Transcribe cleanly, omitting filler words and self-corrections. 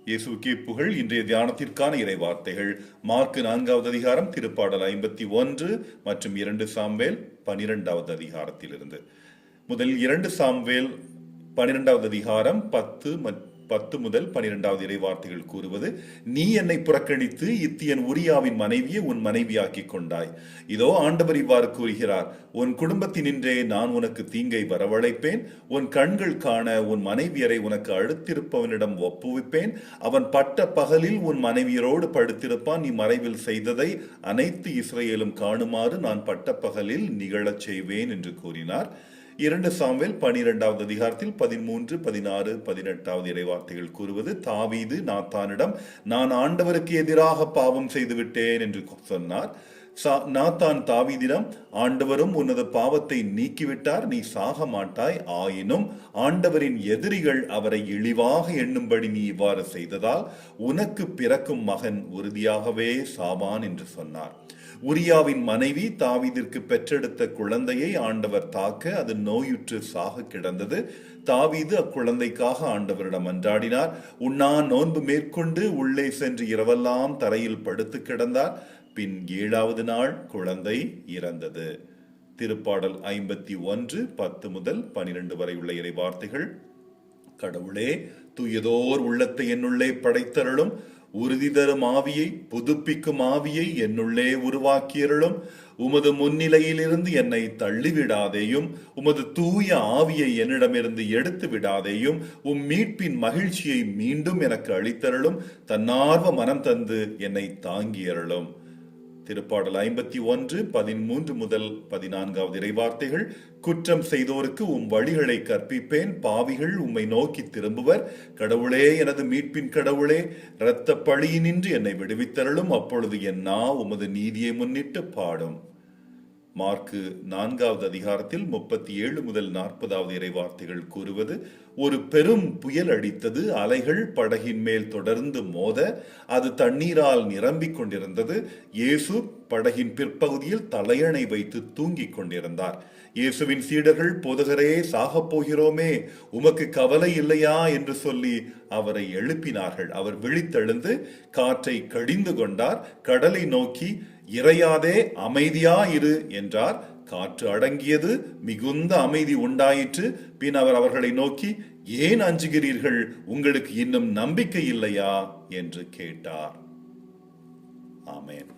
இயேசுவுக்கே புகழ். இன்றைய தியானத்திற்கான இறை வார்த்தைகள் மார்க்கு 4வது அதிகாரம், திருப்பாடல் 51 மற்றும் 2 சாமுவேல் 12வது அதிகாரத்திலிருந்து. முதல் 2 சாமுவேல் 12வது அதிகாரம் 10 முதல் 12வது இறை வார்த்தைகள் கூறுவது: நீ என்னை புறக்கணித்து இத்தியன் உரியாவின் மனைவியை உன் மனைவியாக்கிக் கொண்டாய். இதோ ஆண்டவர் இவ்வாறு கூறுகிறார்: உன் குடும்பத்தினின்றே நான் உனக்கு தீங்கை வரவழைப்பேன். உன் கண்கள் காண உன் மனைவியரை உனக்கு அடுத்திருப்பவனிடம் ஒப்புவிப்பேன். அவன் பட்ட பகலில் உன் மனைவியரோடு படுத்திருப்பான். நீ மறைவில் செய்ததை அனைத்து இஸ்ரவேலும் காணுமாறு நான் பட்ட பகலில் நிகழச் செய்வேன் என்று கூறினார். 2 சாமுவேல் 12வது அதிகாரத்தில் 13, 16, 18வது இறைவார்த்தைகள் கூறுவது: தாவீது நாத்தானிடம், நான் ஆண்டவருக்கு எதிராக பாவம் செய்துவிட்டேன் என்று சொன்னார். நாத்தான் தாவீதிடம், ஆண்டவரும் உனது பாவத்தை நீக்கிவிட்டார், நீ சாக மாட்டாய். ஆயினும் ஆண்டவரின் எதிரிகள் அவரை இழிவாக எண்ணும்படி நீ இவ்வாறு செய்ததால் உனக்கு பிறக்கும் மகன் உறுதியாகவே சாவான் என்று சொன்னார். உரியாவின் மனைவி தாவீதிற்கு பெற்றெடுத்த குழந்தையை ஆண்டவர் தாக்க அது நோயுற்று சாக கிடந்தது. தாவீது அக்குழந்தைக்காக ஆண்டவரிடம் மன்றாடினார். உண்ணா நோன்பு மேற்கொண்டு உள்ளே சென்று இரவெல்லாம் தரையில் படுத்து கிடந்தார். பின் 7வது நாள் குழந்தை இறந்தது. திருப்பாடல் 51 10 முதல் 12 வரை உள்ள இறை வார்த்தைகள்: கடவுளே, தூயதோர் உள்ளத்தை என்னுள்ளே படைத்தருளும். உறுதி தரும் ஆவியை, புதுப்பிக்கும் ஆவியை என்னுள்ளே உருவாக்கியருளும். உமது முன்னிலையிலிருந்து என்னை தள்ளிவிடாதேயும். உமது தூய ஆவியை என்னிடமிருந்து எடுத்து விடாதேயும். மீட்பின் மகிழ்ச்சியை மீண்டும் எனக்கு அளித்தருளும். தன்னார்வ மனம் தந்து என்னை தாங்கியருளும். திருப்பாடல் 51 13 முதல் 14வது இறைவார்த்தைகள்: குற்றம் செய்தோருக்கு வழிகளை கற்பிப்பேன். பாவிகள் உம்மை நோக்கி திரும்புவர். கடவுளே, எனது மீட்பின் கடவுளே, இரத்த பழியினின்று என்னை விடுவித்தருளும். அப்பொழுது என் நா உமது நீதியை முன்னிட்டு பாடும். மார்க்கு 4வது அதிகாரத்தில் 37 முதல் 40வது இறைவார்த்தைகள் கூறுவது: ஒரு பெரும் புயல் அடித்தது. அலைகள் படகின் மேல் தொடர்ந்து மோத அது தண்ணீரால் நிரம்பிக் கொண்டிருந்தது. இயேசு படகின் பிற்பகுதியில் தலையணை வைத்து தூங்கிக் கொண்டிருந்தார். இயேசுவின் சீடர்கள், போதகரே, சாகப் போகிறோமே, உமக்கு கவலை இல்லையா என்று சொல்லி அவரை எழுப்பினார்கள். அவர் விழித்தெழுந்து காற்றை கடிந்து கொண்டார். கடலை நோக்கி, இறையாதே, அமைதியாயிரு என்றார். காற்று அடங்கியது, மிகுந்த அமைதி உண்டாயிற்று. பின் அவர் அவர்களை நோக்கி, ஏன் அஞ்சுகிறீர்கள்? உங்களுக்கு இன்னும் நம்பிக்கை இல்லையா என்று கேட்டார். ஆமென்.